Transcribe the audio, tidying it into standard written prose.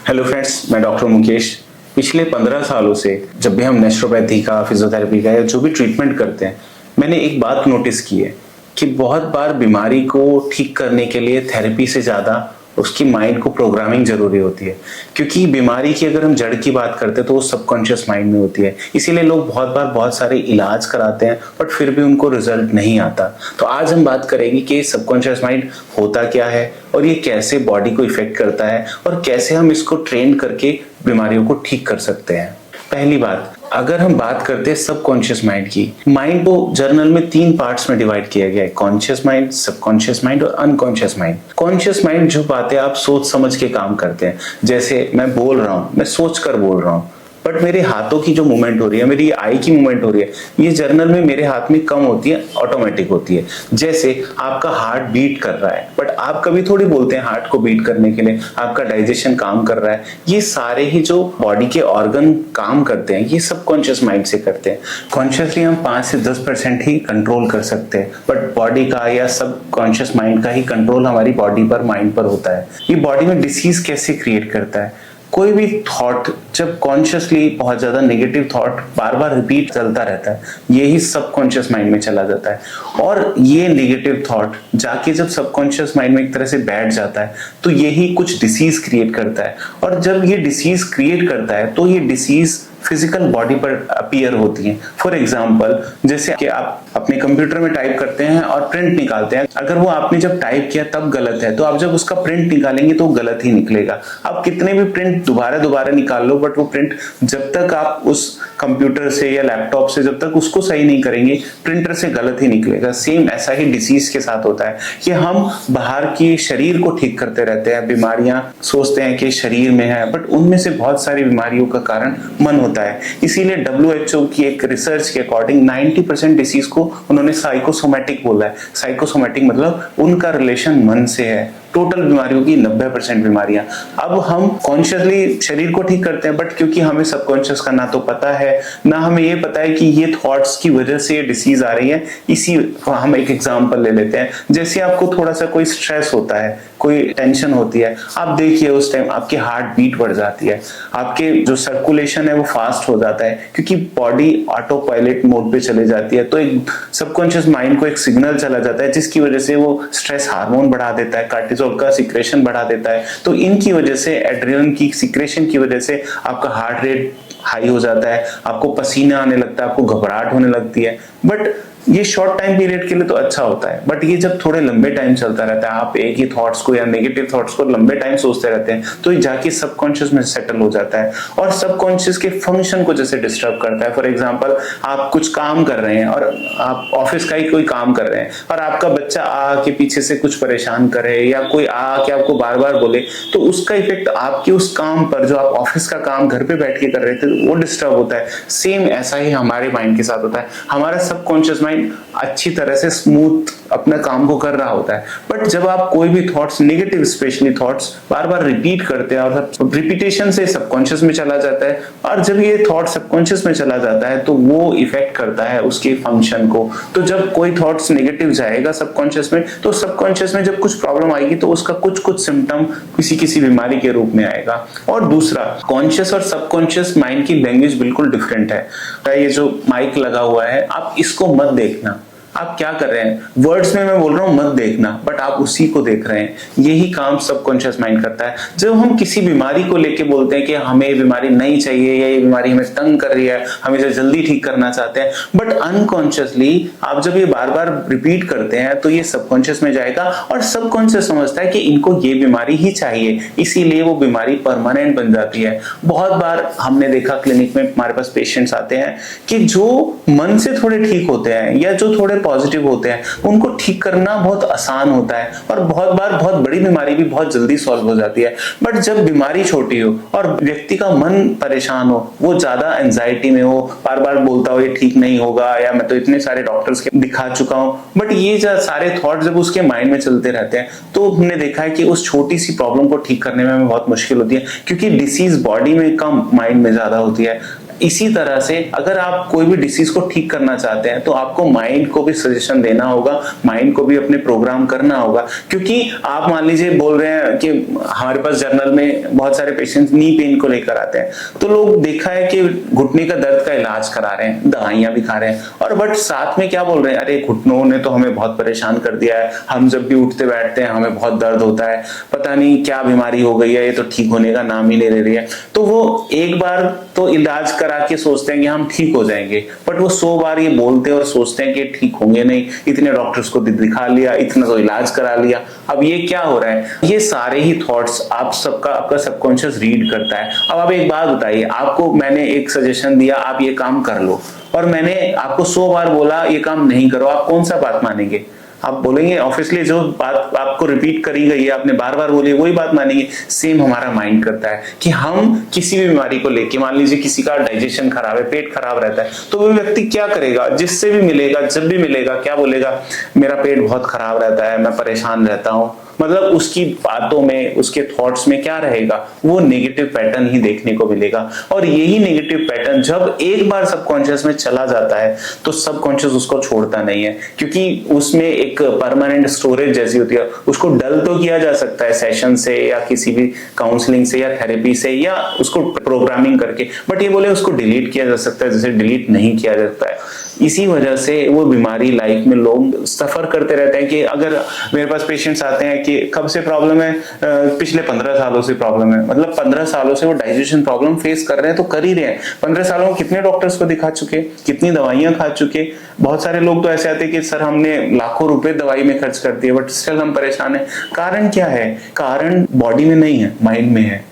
Hello friends, मैं doctor Mukesh. पिछले 15 सालों से जब भी हम नेचुरोपैथी का, फिजियोथेरेपी का या जो भी ट्रीटमेंट करते हैं, मैंने एक बात नोटिस की है कि बहुत बार बीमारी को ठीक करने के लिए थेरेपी से ज़्यादा उसकी माइंड को प्रोग्रामिंग जरूरी होती है। क्योंकि बीमारी की अगर हम जड़ की बात करते हैं तो वो सबकॉन्शियस माइंड में होती है। इसीलिए लोग बहुत बार बहुत सारे इलाज कराते हैं बट फिर भी उनको रिजल्ट नहीं आता। तो आज हम बात करेंगे कि सबकॉन्शियस माइंड होता क्या है और ये कैसे बॉडी को इफेक्ट करता है और कैसे हम इसको ट्रेन करके बीमारियों को ठीक कर सकते हैं। पहली बात, अगर हम बात करते हैं सबकॉन्शियस माइंड की, माइंड को जर्नल में 3 पार्ट्स में डिवाइड किया गया है: कॉन्शियस माइंड, सबकॉन्शियस माइंड और अनकॉन्शियस माइंड। कॉन्शियस माइंड जो बातें आप सोच समझ के काम करते हैं, जैसे मैं बोल रहा हूं, मैं सोच कर बोल रहा हूं, बट मेरे हाथों की जो मूवमेंट हो रही है, मेरी आई की मूवमेंट हो रही है, ये जर्नल में मेरे हाथ में कम होती है, ऑटोमेटिक होती है। जैसे आपका हार्ट बीट कर रहा है बट आप कभी थोड़ी बोलते हैं हार्ट को बीट करने के लिए, आपका डाइजेशन काम कर रहा है। ये सारे ही जो बॉडी के ऑर्गन काम करते हैं ये सबकॉन्शियस माइंड से करते हैं। कॉन्शियसली हम 5 से 10% ही कंट्रोल कर सकते हैं, बट बॉडी का या सबकॉन्शियस माइंड का ही कंट्रोल हमारी बॉडी पर, माइंड पर होता है। ये बॉडी में डिसीज कैसे क्रिएट करता है? कोई भी थॉट जब कॉन्शियसली बहुत ज्यादा नेगेटिव थॉट बार बार रिपीट चलता रहता है, यही सबकॉन्शियस माइंड में चला जाता है। और ये नेगेटिव थॉट जाके जब सबकॉन्शियस माइंड में एक तरह से बैठ जाता है तो यही कुछ डिसीज क्रिएट करता है। और जब ये डिसीज क्रिएट करता है तो ये डिसीज फिजिकल बॉडी पर अपीयर होती है। फॉर एग्जाम्पल, जैसे कि आप अपने कंप्यूटर में टाइप करते हैं और प्रिंट निकालते हैं, अगर वो आपने जब टाइप किया तब गलत है तो आप जब उसका प्रिंट निकालेंगे तो गलत ही निकलेगा। आप कितने भी प्रिंट दोबारा निकाल लो बट वो प्रिंट जब तक आप उस कंप्यूटर से या लैपटॉप से जब तक उसको सही नहीं करेंगे, प्रिंटर से गलत ही निकलेगा। सेम ऐसा ही डिसीज के साथ होता है कि हम बाहर की शरीर को ठीक करते रहते हैं। बीमारियां सोचते हैं कि शरीर में है बट उनमें से बहुत सारी बीमारियों का कारण मन होता है। इसीलिए WHO की एक रिसर्च के अकॉर्डिंग 90% डिसीज को उन्होंने साइकोसोमैटिक बोला है। साइकोसोमैटिक मतलब उनका रिलेशन मन से है। टोटल बीमारियों की 90% बीमारियां। अब हम कॉन्शियसली शरीर को ठीक करते हैं बट क्योंकि हमें सबकॉन्शियस का ना तो पता है ना हमें ये पता है कि ये थॉट्स की वजह से ये डिसीज आ रही है। इसी हम एक एग्जांपल ले लेते हैं। जैसे आपको थोड़ा सा कोई स्ट्रेस होता है, कोई टेंशन होती है, आप देखिए उस टाइम आपकी हार्ट बीट बढ़ जाती है, आपके जो सर्कुलेशन है वो फास्ट हो जाता है क्योंकि बॉडी ऑटो पायलट मोड पे चले जाती है। तो एक सबकॉन्शियस माइंड को एक सिग्नल चला जाता है जिसकी वजह से वो स्ट्रेस हार्मोन बढ़ा देता है, कार्टिसोल का सिक्रेशन बढ़ा देता है। तो इनकी वजह से, एड्रेनलिन की सिक्रेशन की वजह से आपका हार्ट रेट हाई हो जाता है, आपको पसीना आने लगता है, आपको घबराहट होने लगती है। बट ये शॉर्ट टाइम पीरियड के लिए तो अच्छा होता है, बट ये जब थोड़े लंबे टाइम चलता रहता है, आप एक ही थॉट्स को या नेगेटिव थॉट्स को लंबे टाइम सोचते रहते हैं, तो ये जाके सबकॉन्शियस में सेटल हो जाता है और सबकॉन्शियस के फंक्शन को जैसे डिस्टर्ब करता है। फॉर एग्जांपल, आप कुछ काम कर रहे हैं और आप ऑफिस का ही कोई काम कर रहे हैं और आपका बच्चा आके पीछे से कुछ परेशान करे या कोई आके आपको बार बार बोले, तो उसका इफेक्ट आपके उस काम पर, जो आप ऑफिस का काम घर पे बैठ के कर रहे थे, वो डिस्टर्ब होता है। सेम ऐसा ही हमारे माइंड के साथ होता है। हमारा सबकॉन्शियस माइंड अच्छी तरह से स्मूथ अपना काम को कर रहा होता है, बट जब आप कोई भी थॉट्स, नेगेटिव स्पेशली थॉट्स, बार बार रिपीट करते हैं और रिपीटेशन से सबकॉन्शियस में चला जाता है, और जब ये थॉट सबकॉन्शियस में चला जाता है तो वो इफेक्ट करता है उसके फंक्शन को। तो जब कोई थॉट्स नेगेटिव जाएगा सबकॉन्शियस में, तो सबकॉन्शियस में जब कुछ प्रॉब्लम आएगी तो उसका कुछ सिम्टम किसी बीमारी के रूप में आएगा। और दूसरा, कॉन्शियस और सबकॉन्शियस माइंड की लैंग्वेज बिल्कुल डिफरेंट है। ये जो माइक लगा हुआ है, आप इसको मत देखना। आप क्या कर रहे हैं, वर्ड्स में मैं बोल रहा हूं मत देखना, बट आप उसी को देख रहे हैं। यही काम सबकॉन्शियस माइंड करता है। जब हम किसी बीमारी को लेके बोलते हैं कि हमें ये बीमारी नहीं चाहिए या ये बीमारी हमें तंग कर रही है, हम इसे जल्दी ठीक करना चाहते हैं, बट अनकॉन्शियसली आप जब ये बार बार रिपीट करते हैं तो ये सबकॉन्शियस में जाएगा और सबकॉन्शियस समझता है कि इनको ये बीमारी ही चाहिए, इसीलिए वो बीमारी परमानेंट बन जाती है। बहुत बार हमने देखा क्लिनिक में हमारे पास पेशेंट्स आते हैं कि जो मन से थोड़े ठीक होते हैं या जो थोड़े पॉजिटिव होते हैं, उनको ठीक करना बहुत आसान होता है और बहुत बार बहुत बड़ी बीमारी भी बहुत जल्दी सॉल्व हो जाती है। बट जब बीमारी छोटी हो और व्यक्ति का मन परेशान हो, वो ज्यादा एंजाइटी में हो, बार बार बोलता हो ये ठीक नहीं होगा या मैं तो इतने सारे डॉक्टर्स के दिखा चुका हूं, बट ये जो सारे थॉट जब उसके माइंड में चलते रहते हैं तो हमने देखा है कि उस छोटी सी प्रॉब्लम को ठीक करने में हमें बहुत मुश्किल होती है, क्योंकि डिसीज बॉडी में कम, माइंड में ज्यादा होती है। इसी तरह से अगर आप कोई भी डिसीज को ठीक करना चाहते हैं तो आपको माइंड को भी सजेशन देना होगा, माइंड को भी अपने प्रोग्राम करना होगा। क्योंकि आप मान लीजिए बोल रहे हैं कि हमारे पास जर्नल में बहुत सारे पेशेंट्स नी पेन को लेकर आते हैं, तो लोग देखा है कि घुटने का दर्द का इलाज करा रहे हैं, दवाइयां भी खा रहे हैं, और बट साथ में क्या बोल रहे हैं, अरे घुटनों ने तो हमें बहुत परेशान कर दिया है, हम जब भी उठते बैठते हैं हमें बहुत दर्द होता है, पता नहीं क्या बीमारी हो गई है, ये तो ठीक होने का नाम ही नहीं ले रही है। तो वो एक बार तो इलाज करा के सोचते हैं कि हम ठीक हो जाएंगे, बट वो 100 बार ये बोलते हैं और सोचते हैं कि ठीक होंगे नहीं, इतने डॉक्टर्स को दिखा लिया, इतना तो इलाज करा लिया। अब ये क्या हो रहा है, ये सारे ही थॉट्स आपका सबकॉन्शियस रीड करता है। अब आप एक बात बताइए, आपको मैंने एक सजेशन दिया, आप ये काम कर लो, और मैंने आपको 100 बार बोला ये काम नहीं करो, आप कौन सा बात मानेंगे? आप बोलेंगे ऑब्वियसली जो बात आपको रिपीट करी गई है, आपने बार बार बोली, वही बात मानेंगे। सेम हमारा माइंड करता है कि हम किसी भी बीमारी को लेके, मान लीजिए किसी का डाइजेशन खराब है, पेट खराब रहता है, तो वो व्यक्ति क्या करेगा, जिससे भी मिलेगा, जब भी मिलेगा, क्या बोलेगा, मेरा पेट बहुत खराब रहता है, मैं परेशान रहता हूं। मतलब उसकी बातों में, उसके थॉट्स में क्या रहेगा, वो नेगेटिव पैटर्न ही देखने को मिलेगा। और यही नेगेटिव पैटर्न जब एक बार सबकॉन्शियस में चला जाता है तो सबकॉन्शियस उसको छोड़ता नहीं है, क्योंकि उसमें एक परमानेंट स्टोरेज जैसी होती है। उसको डल तो किया जा सकता है सेशन से, या किसी भी काउंसलिंग से, या थेरेपी से, या उसको प्रोग्रामिंग करके, बट ये बोले उसको डिलीट किया जा सकता है, जैसे डिलीट नहीं किया जाता है। इसी वजह से वो बीमारी लाइफ में लोग सफर करते रहते हैं। कि अगर मेरे पास पेशेंट्स आते हैं कि कब से प्रॉब्लम है, पिछले 15 सालों से प्रॉब्लम है, मतलब 15 सालों से वो डाइजेशन प्रॉब्लम फेस कर रहे हैं, तो कर ही रहे हैं। 15 सालों में कितने डॉक्टर्स को दिखा चुके, कितनी दवाइयां खा चुके। बहुत सारे लोग तो ऐसे आते हैं कि सर हमने लाखों रुपए दवाई में खर्च कर दिए, बट स्टिल हम परेशान है। कारण क्या है? कारण बॉडी में नहीं है, माइंड में है।